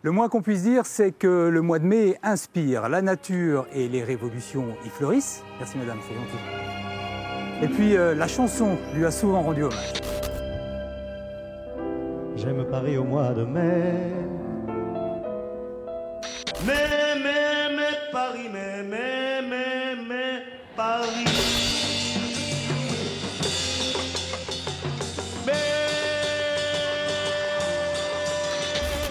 Le moins qu'on puisse dire, c'est que le mois de mai inspire. La nature et les révolutions y fleurissent. Merci madame, c'est gentil. Et puis la chanson lui a souvent rendu hommage. J'aime Paris au mois de mai. Paris, Paris.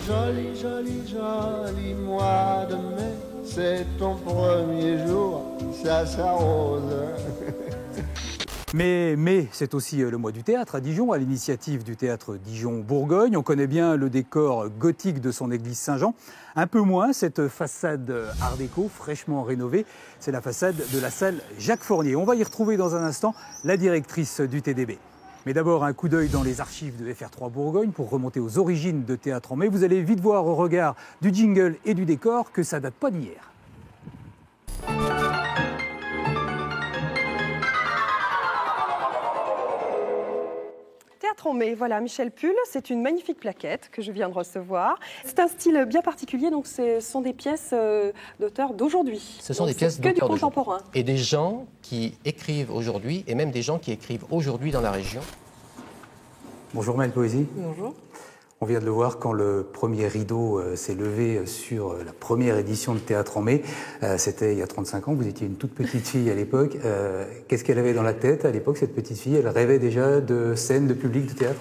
Joli, joli, joli mois de mai, c'est ton premier jour, ça s'arrose. Mais c'est aussi le mois du théâtre à Dijon, à l'initiative du théâtre Dijon-Bourgogne. On connaît bien le décor gothique de son église Saint-Jean. Un peu moins cette façade art déco fraîchement rénovée. C'est la façade de la salle Jacques Fournier. On va y retrouver dans un instant la directrice du TDB. Mais d'abord, un coup d'œil dans les archives de FR3 Bourgogne pour remonter aux origines de Théâtre en Mai. Vous allez vite voir au regard du jingle et du décor que ça date pas d'hier. Théâtre en mai, voilà, Michel Pull, c'est une magnifique plaquette que je viens de recevoir. C'est un style bien particulier, donc ce sont des pièces d'auteurs d'aujourd'hui. Ce sont des pièces d'auteurs d'auteurs contemporains. Et des gens qui écrivent aujourd'hui, et même des gens qui écrivent aujourd'hui dans la région. Bonjour Maëlle Poésie. Bonjour. On vient de le voir quand le premier rideau s'est levé sur la première édition de Théâtre en mai. C'était il y a 35 ans, vous étiez une toute petite fille à l'époque. Qu'est-ce qu'elle avait dans la tête à l'époque, cette petite fille? Elle rêvait déjà de scène, de public, de théâtre?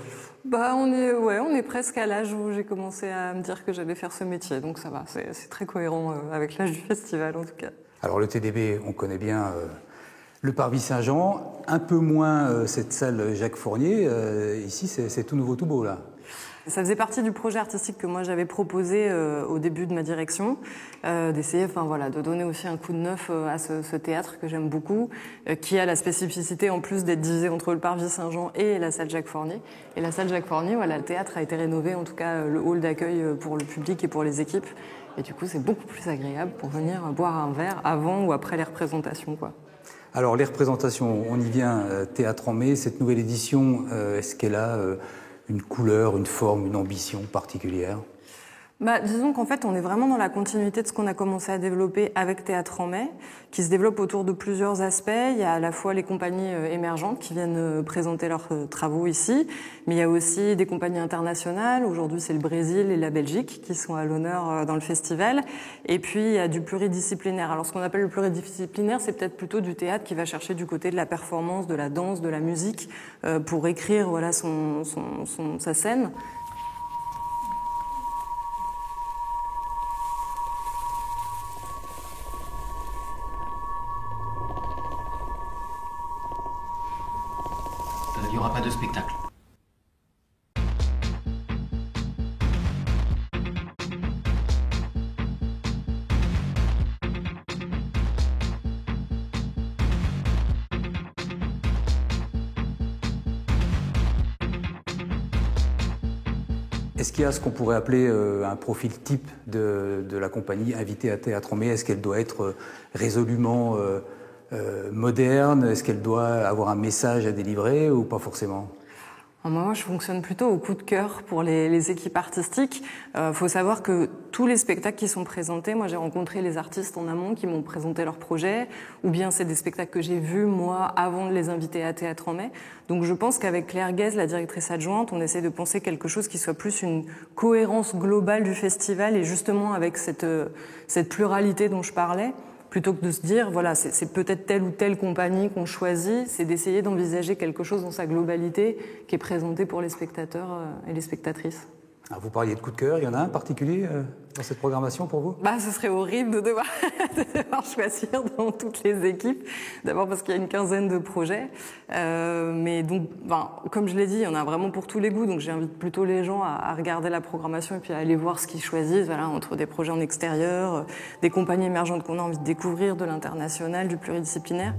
On est presque à l'âge où j'ai commencé à me dire que j'allais faire ce métier, donc ça va, c'est très cohérent avec l'âge du festival en tout cas. Alors le TDB, on connaît bien le Parvis Saint-Jean, un peu moins cette salle Jacques Fournier. Ici, c'est tout nouveau, tout beau là. Ça faisait partie du projet artistique que moi j'avais proposé au début de ma direction, d'essayer de donner aussi un coup de neuf à ce théâtre que j'aime beaucoup, qui a la spécificité en plus d'être divisé entre le Parvis Saint-Jean et la salle Jacques Fournier. Et la salle Jacques Fournier, le théâtre a été rénové, en tout cas le hall d'accueil pour le public et pour les équipes. Et du coup, c'est beaucoup plus agréable pour venir boire un verre avant ou après les représentations, quoi. Alors les représentations, on y vient, Théâtre en mai, cette nouvelle édition, est-ce qu'elle a une couleur, une forme, une ambition particulière? Disons qu'en fait, on est vraiment dans la continuité de ce qu'on a commencé à développer avec Théâtre en mai, qui se développe autour de plusieurs aspects. Il y a à la fois les compagnies émergentes qui viennent présenter leurs travaux ici, mais il y a aussi des compagnies internationales. Aujourd'hui, c'est le Brésil et la Belgique qui sont à l'honneur dans le festival. Et puis, il y a du pluridisciplinaire. Alors, ce qu'on appelle le pluridisciplinaire, c'est peut-être plutôt du théâtre qui va chercher du côté de la performance, de la danse, de la musique, pour écrire sa scène. Il n'y aura pas de spectacle. Est-ce qu'il y a ce qu'on pourrait appeler un profil type de la compagnie invitée à Théâtre en mai? Est-ce qu'elle doit être résolument moderne? Est-ce qu'elle doit avoir un message à délivrer ou pas forcément? Moi, je fonctionne plutôt au coup de cœur pour les équipes artistiques. Faut savoir que tous les spectacles qui sont présentés, moi j'ai rencontré les artistes en amont qui m'ont présenté leurs projets, ou bien c'est des spectacles que j'ai vus moi avant de les inviter à Théâtre en mai. Donc je pense qu'avec Claire Guez, la directrice adjointe, on essaie de penser quelque chose qui soit plus une cohérence globale du festival et justement avec cette pluralité dont je parlais. Plutôt que de se dire, voilà, c'est peut-être telle ou telle compagnie qu'on choisit, c'est d'essayer d'envisager quelque chose dans sa globalité qui est présenté pour les spectateurs et les spectatrices. Alors vous parliez de coup de cœur, il y en a un particulier dans cette programmation pour vous? Ce serait horrible de devoir choisir dans toutes les équipes. D'abord parce qu'il y a une quinzaine de projets. Mais donc, comme je l'ai dit, il y en a vraiment pour tous les goûts. Donc j'invite plutôt les gens à regarder la programmation et puis à aller voir ce qu'ils choisissent. Voilà, entre des projets en extérieur, des compagnies émergentes qu'on a envie de découvrir, de l'international, du pluridisciplinaire.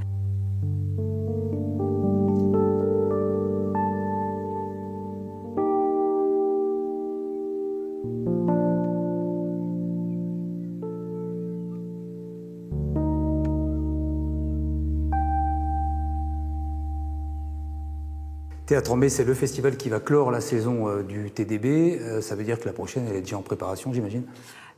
Théâtre en mai, c'est le festival qui va clore la saison du TDB. Ça veut dire que la prochaine, elle est déjà en préparation, j'imagine?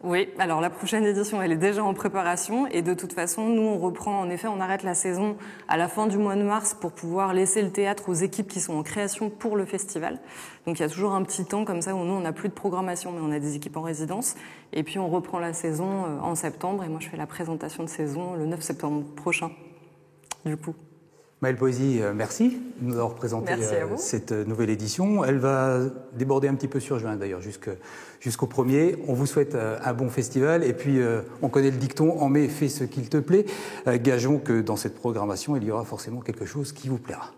Oui, alors la prochaine édition, elle est déjà en préparation et de toute façon, nous, on reprend, en effet, on arrête la saison à la fin du mois de mars pour pouvoir laisser le théâtre aux équipes qui sont en création pour le festival. Donc il y a toujours un petit temps comme ça où nous, on n'a plus de programmation, mais on a des équipes en résidence. Et puis on reprend la saison en septembre et moi, je fais la présentation de saison le 9 septembre prochain, du coup. Maëlle Poésy, merci de nous avoir présenté cette nouvelle édition. Elle va déborder un petit peu sur juin d'ailleurs, jusqu'au 1er. On vous souhaite un bon festival et puis on connaît le dicton « En mai, fais ce qu'il te plaît ». Gageons que dans cette programmation, il y aura forcément quelque chose qui vous plaira.